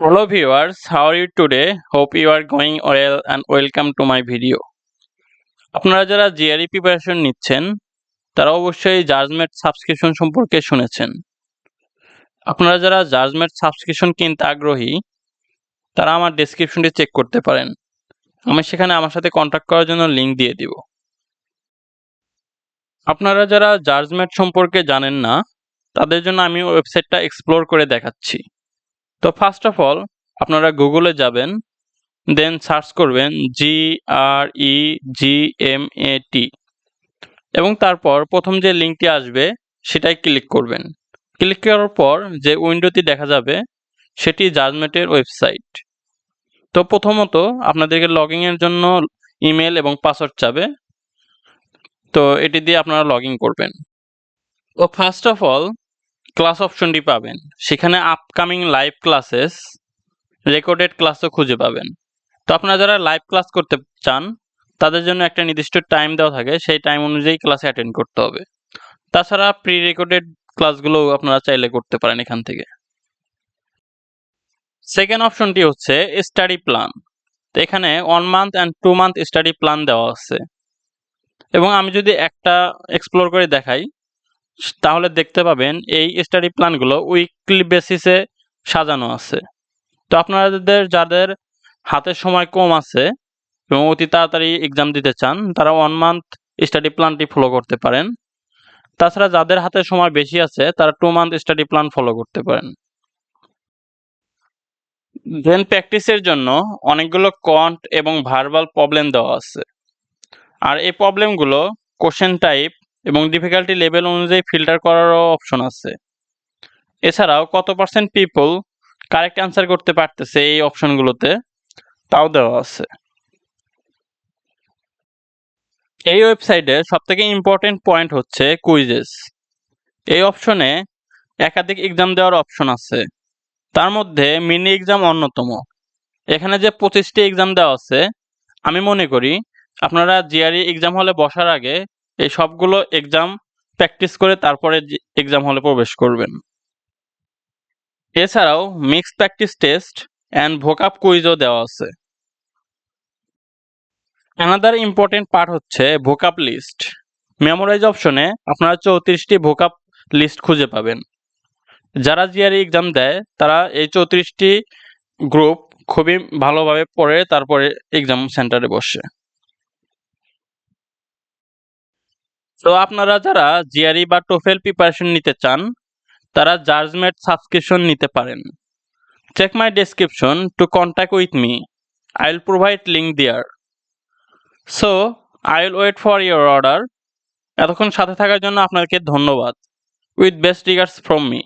Hello viewers, how are you today? Hope you are going well and welcome to my video. আপনারা যারা GRE preparation নিচ্ছেন তারা অবশ্যই জাজমেট subscription সম্পর্কে শুনেছেন। আপনারা যারা জাজমেট সাবস্ক্রিপশন কিনতে আগ্রহী তারা আমার ডেসক্রিপশনটি চেক করতে পারেন। আমি সেখানে আমার সাথে কন্ট্যাক্ট করার জন্য লিংক দিয়ে দিব। আপনারা যারা জাজমেট সম্পর্কে জানেন না তাদের জন্য আমি ওয়েবসাইটটা এক্সপ্লোর করে দেখাচ্ছি। তো ফার্স্ট অফ অল আপনারা গুগলে যাবেন, দেন সার্চ করবেন GREGMAT এবং তারপর প্রথম যে লিঙ্কটি আসবে সেটাই ক্লিক করবেন। ক্লিক করার পর যে উইন্ডোটি দেখা যাবে সেটি জাজমেটের ওয়েবসাইট। তো প্রথমত আপনাদেরকে লগইন এর জন্য ইমেল এবং পাসওয়ার্ড চাবে, তো এটি দিয়ে আপনারা লগইন করবেন। তো ফার্স্ট অফ অল ক্লাস অপশনটি পাবেন, সেখানে আপকামিং লাইভ ক্লাসেস, রেকর্ডেড ক্লাসও খুঁজে পাবেন। তো আপনারা যারা লাইভ ক্লাস করতে চান তাদের জন্য একটা নির্দিষ্ট টাইম দেওয়া থাকে, সেই টাইম অনুযায়ী ক্লাসে অ্যাটেন্ড করতে হবে। তাছাড়া প্রি রেকর্ডেড ক্লাসগুলো আপনারা চাইলে করতে পারেন এখান থেকে। সেকেন্ড অপশনটি হচ্ছে স্টাডি প্ল্যান। তো এখানে 1 month and 2 month study plan দেওয়া আছে এবং আমি যদি একটা এক্সপ্লোর করে দেখাই তাহলে দেখতে পাবেন এই স্টাডি প্ল্যানগুলো উইকলি বেসিসে সাজানো আছে। তো আপনাদের যাদের হাতে সময় কম আছে এবং অতি তাড়াতাড়ি এক্সাম দিতে চান তারা 1 মান্থ স্টাডি প্ল্যানটি ফলো করতে পারেন। তাছাড়া যাদের হাতে সময় বেশি আছে তারা 2 মান্থ স্টাডি প্ল্যান ফলো করতে পারেন। দেন প্র্যাকটিসের জন্য অনেকগুলো কোয়ান্ট এবং ভার্বাল প্রবলেম দেওয়া আছে, আর এই প্রবলেমগুলো কোশ্চেন টাইপ এবং ডিফিকাল্টি লেভেল অনুযায়ী ফিল্টার করারও অপশন আছে। এছাড়াও কত পার্সেন্ট পিপল কারেক্ট অ্যান্সার করতে পারতেছে এই অপশনগুলোতে তাও দেওয়া আছে। এই ওয়েবসাইটের সবথেকে ইম্পর্টেন্ট পয়েন্ট হচ্ছে কুইজেস। এই অপশনে একাধিক এক্সাম দেওয়ার অপশন আছে, তার মধ্যে মিনি এক্সাম অন্যতম। এখানে যে 25টি এক্সাম দেওয়া আছে, আমি মনে করি আপনারা জিআরই এক্সাম হলে বসার আগে এই সবগুলো এক্সাম প্র্যাকটিস করে তারপরে এক্সাম হলে প্রবেশ করবেন। এছাড়াও mix practice test and vocab কুইজও দেওয়া আছে। অ্যানাদার ইম্পর্টেন্ট পার্ট হচ্ছে ভোকাব লিস্ট। মেমোরাইজ অপশনে আপনারা 34টি ভোকাব লিস্ট খুঁজে পাবেন। যারা জিআরই এক্সাম দেয় তারা এই 34টি গ্রুপ খুবই ভালোভাবে পড়ে তারপরে এক্সাম সেন্টারে বসে। তো আপনারা যারা জিআরই বা টোফেল প্রিপারেশন নিতে চান তারা জাজমেট সাবস্ক্রিপশন নিতে পারেন। Check my description to contact with me, I will provide link there. So I will wait for your order. এতক্ষণ সাথে থাকার জন্য আপনাকে ধন্যবাদ। With best regards from me.